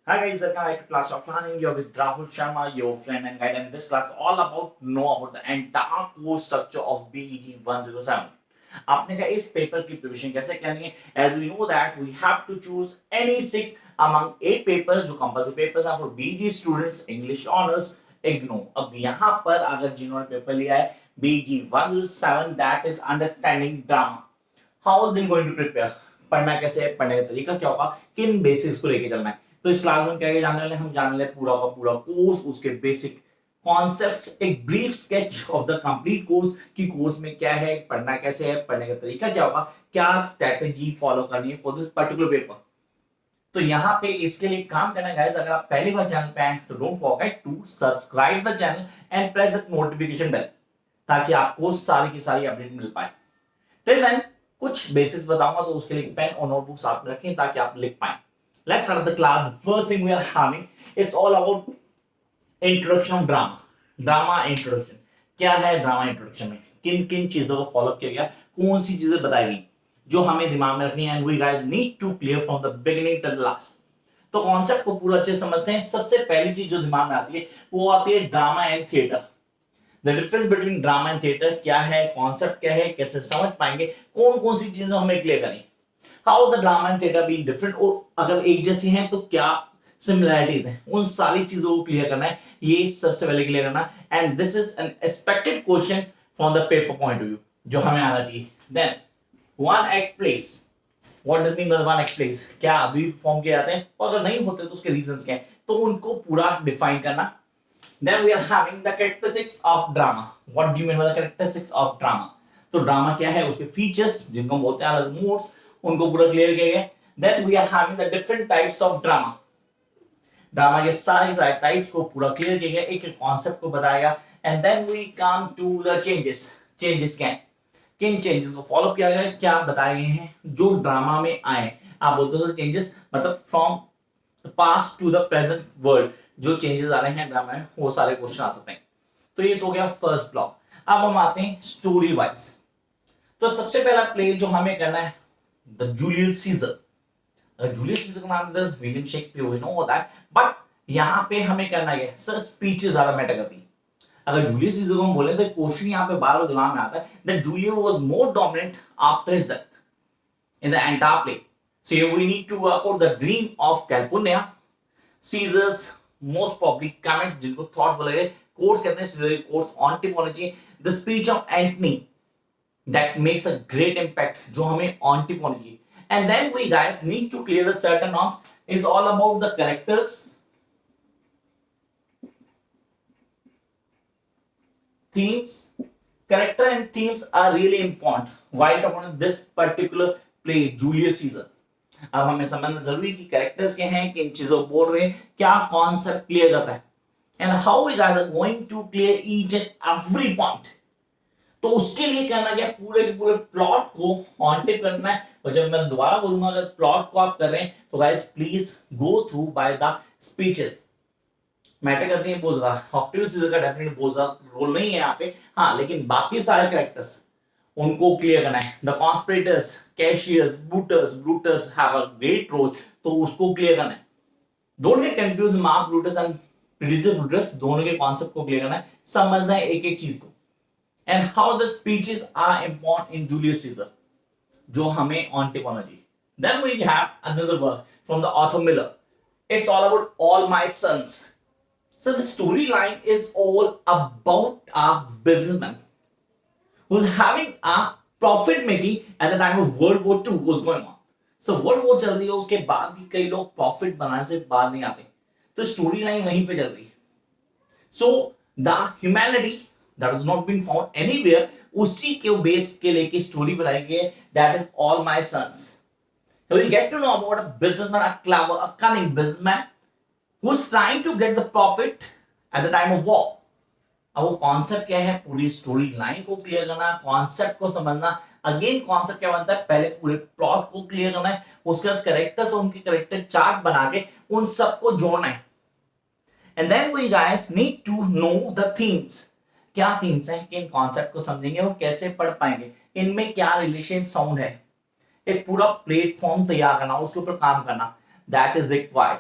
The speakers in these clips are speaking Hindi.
Hi guys, welcome back to class of learning. You're with Rahul Sharma, your friend and guide, and this class all about know about the entire course structure of BEG 107. आपने कहा इस पेपर की प्रिपरेशन कैसे करनी है? As we know that we have to choose any 6 among 8 papers जो कंपल्सरी पेपर्स हैं for BEG students English honors IGNOU. अब यहाँ पर अगर जिन्होंने पेपर लिया है BEG 107 that is understanding drama, how are they going to prepare? पढ़ना कैसे है, पढ़ने का तरीका क्या होगा, किन बेसिक्स को लेके चलना है. तो इस क्लास में क्या जानने वाले हम जानने वाले पूरा का पूरा कोर्स, उसके बेसिक कॉन्सेप्ट्स, एक brief sketch of the complete course कि कोर्स में क्या है, पढ़ना कैसे है, पढ़ने का तरीका क्या होगा, क्या स्ट्रेटजी फॉलो करनी है फॉर दिस पर्टिकुलर पेपर. तो यहाँ पे इसके लिए काम करना गाइस, अगर आप पहली बार चैनल पे आए तो don't forget to subscribe the channel and press the notification bell ताकि आपको सारी की सारी अपडेट मिल पाए. टिल देन कुछ बेसिक्स बताऊंगा तो उसके लिए पेन और नोटबुक साथ में रखें ताकि आप लिख पाए. Let's start the class. The first thing we are having is all about introduction of drama. Drama introduction. क्या है ड्रामा इंट्रोडक्शन में, किन किन चीजों को फॉलो किया गया, कौन सी चीजें बताई गई जो हमें दिमाग में रखनी है, and we guys need to clear from the beginning till last. तो कॉन्सेप्ट को पूरा अच्छे से समझते हैं. सबसे पहली चीज जो दिमाग में आती है वो आती है drama and theatre. The difference between drama and theatre क्या है, कॉन्सेप्ट क्या है, कैसे समझ पाएंगे, कौन कौन सी चीजें हमें क्लियर करनी, how the drama and theatre being different, और अगर एक जैसी हैं तो क्या सिमिलरिटीज हैं, उन सारी चीजों को क्लियर करना है. ये सबसे पहले क्लियर करना, and this is an expected question from the paper point of view जो हमें आना चाहिए. Then one act plays, what does mean by one act plays, क्या अभी परफॉर्म किए जाते हैं, और अगर नहीं होते तो उसके रीजंस क्या हैं, तो उनको पूरा डिफाइन करना. Then we are having the characteristics of drama. What do you mean by the characteristics of drama? तो ड्रामा क्या है, उसके फीचर्स जिनको हम बोलते हैं अलग मूड्स, उनको पूरा क्लियर किया गया. Then we are having the different types of drama. Drama के सारे टाइप्स को पूरा क्लियर किया गया, एक एक कॉन्सेप्ट को बताया गया. And then we come to the changes. Changes क्या है, किन चेंजेस को फॉलो किया गया, क्या बताए गए हैं जो ड्रामा में आए. आप बोलते हो चेंजेस मतलब from past to the present world, जो चेंजेस आ रहे हैं ड्रामा में वो सारे क्वेश्चन आ सकते हैं. तो ये तो हो गया फर्स्ट ब्लॉक. अब हम आते हैं स्टोरी वाइज. तो सबसे पहला प्ले जो हमें करना है the Julius Caesar. Julius Caesar का नाम William Shakespeare, we know that, but यहाँ पे हमें करना है सर स्पीचेस ज्यादा मैटर करती है. अगर जूलियस सीजर को हम बोले तो क्वेश्चन यहाँ पे बार बार दिमाग में आता है that Julius was more dominant after his death in the entire play. So here we need to work out the dream of California. Caesar's most probably comments जिनको thought बोले गए, quotes कहते हैं Caesar quotes on typology, the speech of Antony that makes a great impact जो हमें on typology. And then we guys need to clear the certain of is all about the characters, themes. Character and themes are really important while talking about this particular play Julius Caesar. अब हमें समझना जरूरी कि कैरेक्टर्स क्या हैं, किन चीजों को बोल रहे हैं, क्या कॉन्सेप्ट क्लियर करता है, and how we are going to clear each and every point. तो उसके लिए करना क्या, पूरे के पूरे प्लॉट को कॉन्टेक्ट करना है. और जब मैं दोबारा बोलूंगा अगर प्लॉट को आप कर रहे हैं तो guys please go through by the speeches. Matter करती है बहुत ज्यादा, ऑक्टेवियस सीजर का डेफिनेटली बहुत ज्यादा रोल नहीं है यहाँ पे, हाँ, लेकिन बाकी सारे कैरेक्टर्स उनको क्लियर करना है. The conspirators, Cassius, Brutus have a great role, तो उसको क्लियर करना है. Don't get confuse Mark Brutus and Decius Brutus, दोनों के कॉन्सेप्ट को क्लियर करना है, समझना है एक एक चीज को. And how the speeches are important in Julius Caesar जो हमें anthology. Then we have another work from the author Miller, it's all about all my sons. So the storyline is all about a businessman who's having a profit making at the time of World War II was going on. So World War चल रही है, उसके बाद भी कई लोग प्रॉफिट बनाने से बाज नहीं आते, तो स्टोरी लाइन वहीं पे चल रही है. So the humanity that has not been found anywhere, उसी के बेस के लेके स्टोरी बनाई गई है, that is all my sons. So we get to know about a businessman, a clever, a cunning businessman who's trying to get the profit at the time of war. अब वो कॉन्सेप्ट क्या है, पूरी स्टोरी लाइन को क्लियर करना, कॉन्सेप्ट को समझना. अगेन कॉन्सेप्ट क्या बनता है, पहले पूरे प्लॉट को क्लियर करना है, उसके बाद कैरेक्टर्स और उनके कैरेक्टर चार्ट बना के उन सबको जोड़ना है. And then we guys need to know the themes. क्या थीम्स हैं, किन कॉन्सेप्ट को समझेंगे और कैसे पढ़ पाएंगे, इनमें क्या रिलेशन साउंड है. एक पूरा प्लेटफॉर्म तैयार करना, उसके ऊपर काम करना, that is required.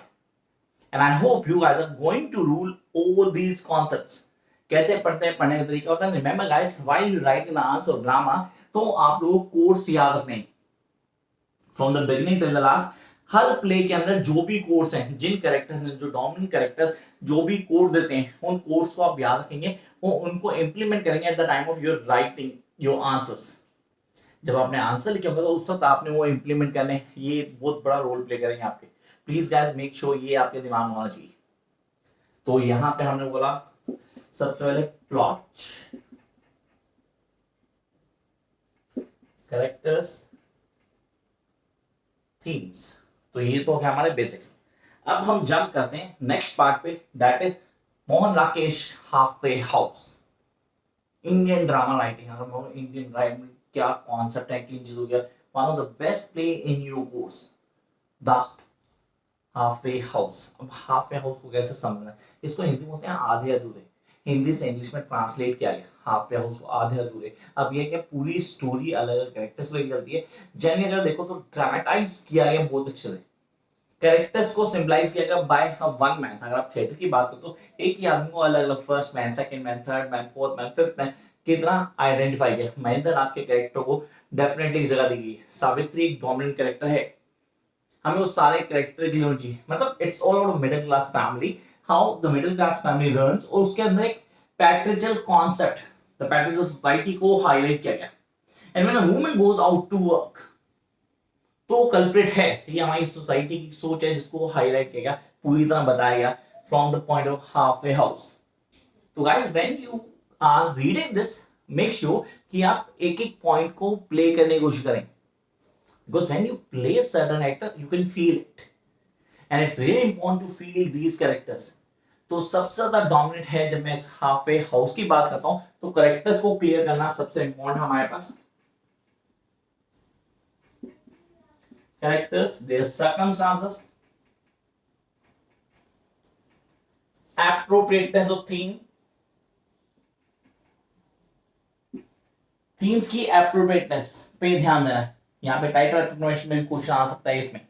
And I hope you guys are going to rule all these concepts. कैसे पढ़ते हैं, पढ़ने का तरीका होता है। Remember guys, while you writing the answer of grammar, तो आप लोगों को कोर्स याद रखने हैं from the beginning till the last. हर प्ले के अंदर जो भी कोर्स हैं, जिन कैरेक्टर्स ने, जो डोमिनेंट कैरेक्टर्स जो भी कोड देते हैं, उन कोर्स को आप याद रखेंगे, वो उनको इंप्लीमेंट करेंगे at the time of your writing your answers. जब आपने आंसर लिखे होगा तो उस वक्त आपने वो इंप्लीमेंट करने, ये बहुत बड़ा रोल प्ले करेंगे आपके। प्लीज गाइस मेक श्योर ये आपके दिमाग में होना चाहिए। तो यहां पे हमने बोला सबसे पहले प्लॉट, कैरेक्टर्स, थीम्स, तो ये तो है हमारे बेसिक्स। अब हम जंप करते हैं नेक्स्ट पार्ट पे, that is Mohan Rakesh halfway house, Indian drama writing. अगर इंडियन राइटिंग क्या कॉन्सेप्ट है, किन चीजों का, one of the best play in your course, the halfway house. अब हाफवे हाउस को कैसे समझना है, इसको हिंदी में बोलते हैं आधे अधूरे, हिंदी से इंग्लिश में ट्रांसलेट किया गया हाफवे हाउस को आधे अधूरे। अब ये क्या पूरी स्टोरी अलग अलग कैरेक्टर्स लेके चलती है। जनरली अगर देखो तो ड्रामेटाइज किया गया बहुत अच्छे से, कैरेक्टर्स को सिंबलाइज किया गया बाय वन मैन। अगर आप थिएटर की बात करो तो एक ही आदमी को अलग अलग first man, second man, third man, fourth man, fifth man की तरह आइडेंटिफाई किया। महेंद्र नाथ के कैरेक्टर को डेफिनेटली जगह दी गई। सावित्री एक डोमिनेंट कैरेक्टर है, हमें उस सारे कैरेक्टर की लोग चाहिए। मतलब it's all about middle class family, how the middle class family runs, और उसके अंदर एक patriarchal concept, the patriarchal society को हाईलाइट किया गया। And when a woman goes out to work, तो कल्प्रिट है, ये हमारी सोसाइटी की सोच है जिसको हाईलाइट किया गया, पूरी तरह बताया गया from the point of halfway house. तो guys when you are reading this, make sure कि आप एक एक पॉइंट को प्ले करने की कोशिश करें, because when you play a certain actor you can feel it and it's really important to feel these characters। तो सबसे ज्यादा डोमिनेट है जब मैं इस हाफवे हाउस की बात करता हूं, तो कैरेक्टर्स को क्लियर करना सबसे इंपॉर्टेंट हमारे पास। Characters, their circumstances, appropriateness of theme, themes की एप्रोप्रिएटनेस पे ध्यान देना है। यहाँ पे टाइटल एप्रोप्रिएशन में भी क्वेश्चन आ सकता है इसमें।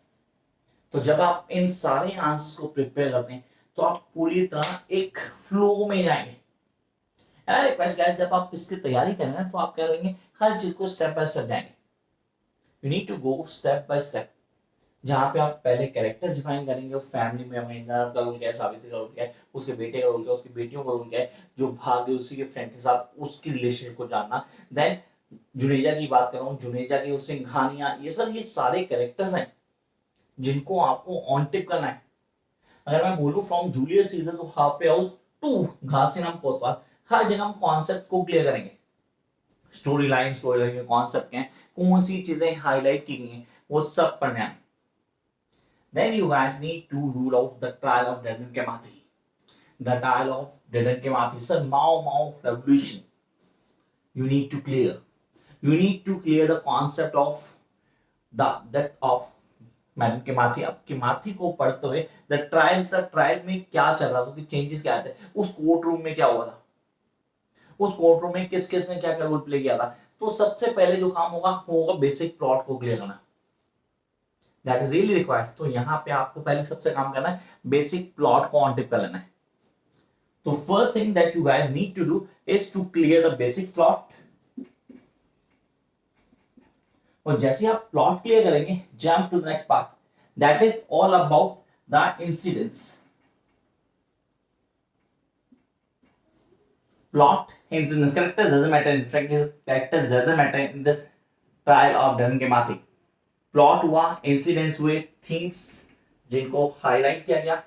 तो जब आप इन सारे आंसर्स को प्रिपेयर करते हैं तो आप पूरी तरह एक फ्लो में जाएंगे। रिक्वेस्ट गाइस, जब आप इसकी तैयारी करेंगे तो आप क्या करेंगे, हर चीज को स्टेप बाय स्टेप जाएंगे। You need to go step by step, जहाँ पे आप पहले कैरेक्टर्स डिफाइन करेंगे, फैमिली में महेंद्र का रोल क्या है, सावित्री का रोल क्या है, उसके बेटे का रोल क्या है, उसकी बेटियों का रोल क्या है, जो भाग है उसी के फ्रेंड के साथ उसकी रिलेशनशिप को जानना। देन जुनेजा की बात कर रहा हूँ, जुनेजा की उससे कहानियां, ये सब ये सारे कैरेक्टर्स हैं जिनको आपको ऑन टिप करना है। अगर मैं बोलूँ from Julius Caesar to halfway house to Ghasiram Kotwal, हर जगह हम कॉन्सेप्ट को क्लियर करेंगे। स्टोरी लाइन के कॉन्सेप्ट हैं, कौन सी चीजें हाईलाइट की गई हैं, वो सब पढ़ने आए। Then you guys need to rule out the trial of Dedan Kemathi. The trial of Dedan Kemathi, sir, Mao revolution. You need to clear. You need to clear the concept of the death of madam केमाथी। अब केमाथी को पढ़ते हुए द ट्रायल, सर ट्रायल में क्या चल रहा था, उसके चेंजेस क्या थे, उस कोर्ट रूम में क्या हुआ था, उस कोर्ट रूम में किस किस ने क्या क्या रोल प्ले किया था। तो सबसे पहले जो काम होगा वो होगा बेसिक प्लॉट को क्लियर करना, दैट इज रियली रिक्वायर्ड। तो यहाँ पे आपको पहले सबसे काम करना है, बेसिक प्लॉट को ऑन टिप कर लेना है। तो first thing that you guys need to do is to clear the basic plot. और जैसे आप प्लॉट क्लियर करेंगे, jump to the next part, that is all about the incidents. Plot, incidents, characters doesn't matter in fact, characters doesn't matter in this trial of Dedan Kemathi। Plot हुआ, इंसिडेंट्स हुए, थीम्स जिनको हाईलाइट किया गया।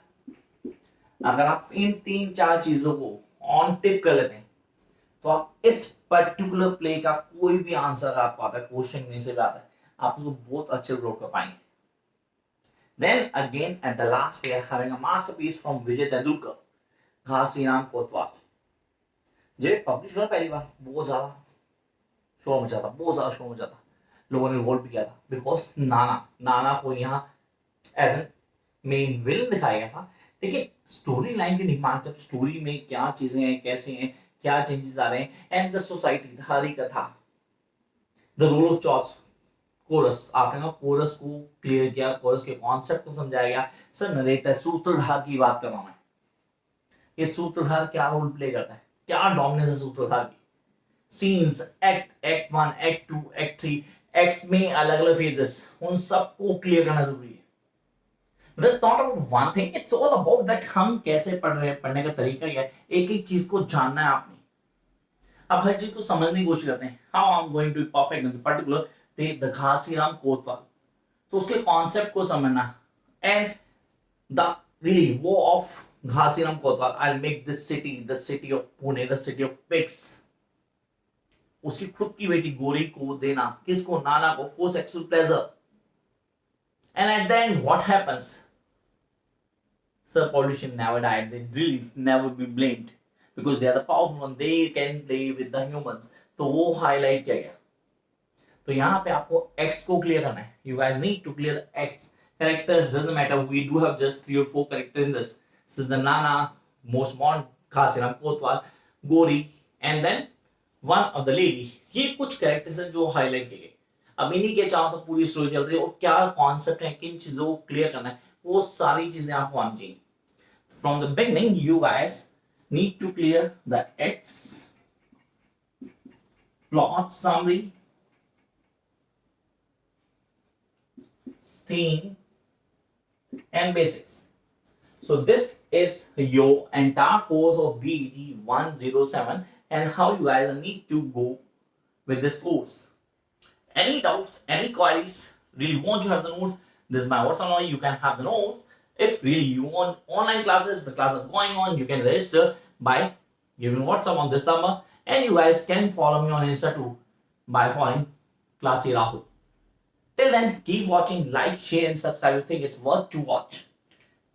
अगर आप इन तीन चार चीजों को ऑन टिप कर लेते हैं तो आप इस पर्टिकुलर प्ले का कोई भी आंसर आपको आता है, क्वेश्चन में से भी आता है, आप उसको बहुत अच्छे से कर पाएंगे। Then again at the last we are having a masterpiece from Vijay Tendulkar, Ghasiram Kotwal. जब पब्लिश हुआ पहली बार बहुत ज्यादा शोर मचा था, बहुत ज्यादा शोर मचा था, लोगों ने रिवोल्ट भी किया था, बिकॉज नाना को यहाँ एज एन मेन विलन दिखाया गया था। लेकिन स्टोरी लाइन के निर्माण से स्टोरी में क्या चीजें हैं, कैसे हैं, क्या चेंजेस आ रहे हैं, and the society, Hari Katha, the role of choice chorus, आपने कहा कोरस को क्लियर किया, कोरस के कॉन्सेप्ट को समझाया गया। सर नरेटर सूत्रधार की बात कर रहा हूं मैं, ये सूत्रधार क्या रोल प्ले करता है, क्या डोमिनेंस है सूत्रधार की। Scenes, act 1, act 2, act 3, acts में अलग अलग फेजेस, उन सबको क्लियर करना जरूरी है। That's not about one thing, it's all about that हम कैसे पढ़ रहे हैं, पढ़ने का तरीका क्या है, एक एक चीज को जानना है आपने। आप हर चीज को समझने की कोशिश करते हैं, how I am going to be perfect in particular the Ghashiram Kotwal, तो उसके कॉन्सेप्ट को समझना, एंड द रियली वो of Ghashiram Kotwal, I make this city the city of Pune, the city of pics, उसकी खुद की बेटी गोरी को देना, किसको, नाना को, for sexual pleasure, and at the end what happens? Sir, pollution never died, they really never be blamed because they are the powerful one, they can play with the humans, तो वो हाईलाइट किया गया। तो यहाँ पे आपको एक्स को क्लियर करना है, you guys need to clear the x characters, doesn't matter, we do have just 3 or 4 characters in this. This is the Nana, most modern Khasiram Kotwal, Gori, and then one of the lady, ये कुछ कैरेक्टर्स हैं जो हाईलाइट किए गए। अब इन्हीं के चाहो तो पूरी स्टोरी चल रही है, और क्या कॉन्सेप्ट है, किन चीजों को क्लियर करना है, वो सारी चीजें आपको आनी चाहिए। From the beginning you guys need to clear the acts, plot summary, theme and basics. So this is your entire course of BEG 107 and how you guys need to go with this course. Any doubts, any queries, really want to have the notes, this is my WhatsApp number, you can have the notes. If really you want online classes, the classes are going on, you can register by giving WhatsApp on this number, and you guys can follow me on Insta too by following Classy Rahul. Till then, keep watching, like, share and subscribe if you think it's worth to watch.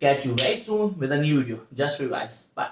Catch you very soon with a new video just for you guys. Bye.